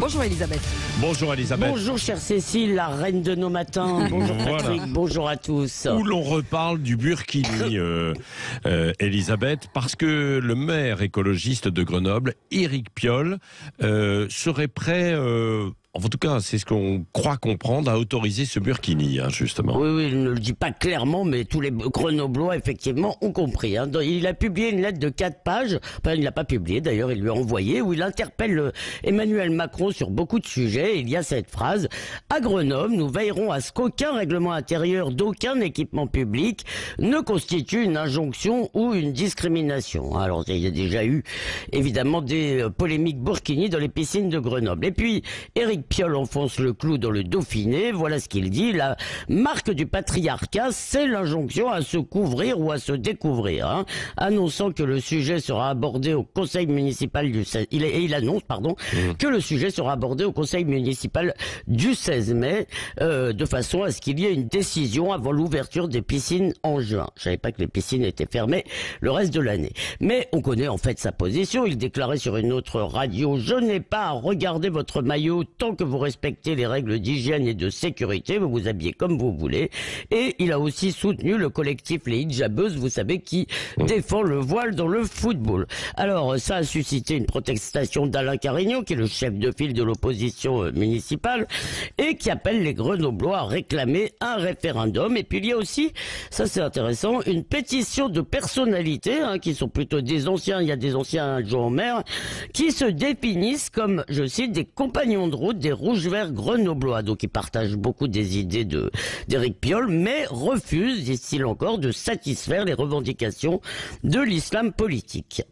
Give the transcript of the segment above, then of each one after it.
Bonjour Elisabeth. Bonjour Elisabeth. Bonjour chère Cécile, la reine de nos matins. Bonjour Patrick, bonjour à tous. Où l'on reparle du Burkini, Elisabeth, parce que le maire écologiste de Grenoble, Éric Piolle, serait prêt, en tout cas c'est ce qu'on croit comprendre, à autoriser ce Burkini, justement. Oui, il ne le dit pas clairement, mais tous les Grenoblois, effectivement, ont compris. Il a publié une lettre de 4 pages, enfin il ne l'a pas publiée d'ailleurs, il lui a envoyé, où il interpelle Emmanuel Macron sur beaucoup de sujets. Il y a cette phrase: à Grenoble, nous veillerons à ce qu'aucun règlement intérieur d'aucun équipement public ne constitue une injonction ou une discrimination. Alors il y a déjà eu évidemment des polémiques burkini dans les piscines de Grenoble. Et puis Éric Piolle enfonce le clou dans le Dauphiné. Voilà ce qu'il dit: la marque du patriarcat, c'est l'injonction à se couvrir ou à se découvrir, annonçant que le sujet sera abordé au conseil municipal du 16... Il annonce, que le sujet sera abordé au conseil municipal du 16 mai, de façon à ce qu'il y ait une décision avant l'ouverture des piscines en juin. Je savais pas que les piscines étaient fermées le reste de l'année. Mais on connaît en fait sa position. Il déclarait sur une autre radio: je n'ai pas à regarder votre maillot tant que vous respectez les règles d'hygiène et de sécurité, vous vous habillez comme vous voulez. Et il a aussi soutenu le collectif Les Hijabeuses, vous savez, qui défend le voile dans le football. Alors ça a suscité une protestation d'Alain Carignon, qui est le chef de file de l'opposition municipale, et qui appelle les Grenoblois à réclamer un référendum. Et puis il y a aussi, ça c'est intéressant, une pétition de personnalités, qui sont plutôt des anciens, il y a des anciens adjoints au maire, qui se définissent comme, je cite, des compagnons de route des Rouges-Verts grenoblois. Donc ils partagent beaucoup des idées d'Éric Piolle, mais refusent, disent-ils encore, de satisfaire les revendications de l'islam politique.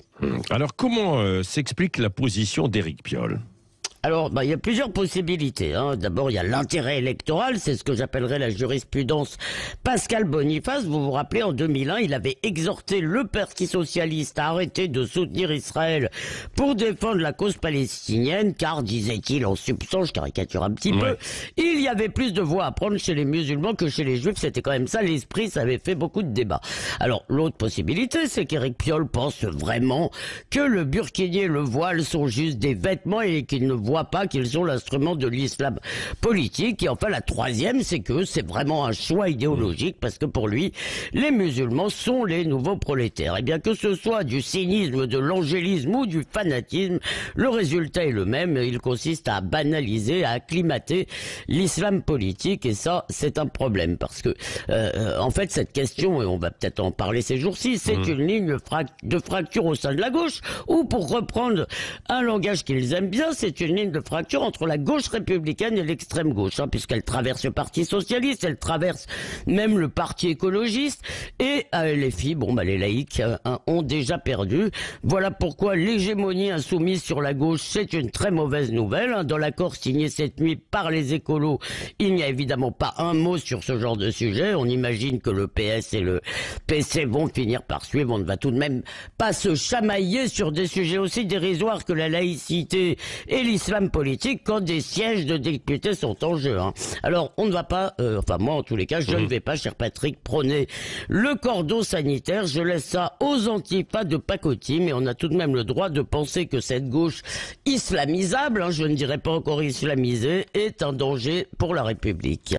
Alors comment s'explique la position d'Éric Piolle ? Alors, il y a plusieurs possibilités. D'abord, il y a l'intérêt électoral, c'est ce que j'appellerais la jurisprudence Pascal Boniface. Vous vous rappelez, en 2001, il avait exhorté le Parti socialiste à arrêter de soutenir Israël pour défendre la cause palestinienne, car, disait-il en substance, je caricature un petit peu, il y avait plus de voix à prendre chez les musulmans que chez les juifs. C'était quand même ça l'esprit, ça avait fait beaucoup de débats. Alors, l'autre possibilité, c'est qu'Éric Piolle pense vraiment que le burkini et le voile sont juste des vêtements et qu'il ne voit pas qu'ils sont l'instrument de l'islam politique. Et enfin, la troisième, c'est que c'est vraiment un choix idéologique, parce que pour lui, les musulmans sont les nouveaux prolétaires. Et bien que ce soit du cynisme, de l'angélisme ou du fanatisme, le résultat est le même. Il consiste à banaliser, à acclimater l'islam politique, et ça, c'est un problème, parce que en fait, cette question, et on va peut-être en parler ces jours-ci, c'est une ligne de fracture au sein de la gauche, ou pour reprendre un langage qu'ils aiment bien, c'est une ligne de fracture entre la gauche républicaine et l'extrême gauche, puisqu'elle traverse le Parti socialiste, elle traverse même le Parti écologiste, et les filles, les laïcs ont déjà perdu. Voilà pourquoi l'hégémonie insoumise sur la gauche, c'est une très mauvaise nouvelle. Dans l'accord signé cette nuit par les écolos, il n'y a évidemment pas un mot sur ce genre de sujet. On imagine que le PS et le PC vont finir par suivre. On ne va tout de même pas se chamailler sur des sujets aussi dérisoires que la laïcité et l'islam politique quand des sièges de députés sont en jeu. Alors on ne va pas, moi en tous les cas, je ne vais pas, cher Patrick, prôner le cordon sanitaire. Je laisse ça aux antifas de pacotille, mais on a tout de même le droit de penser que cette gauche islamisable, je ne dirais pas encore islamisée, est un danger pour la République.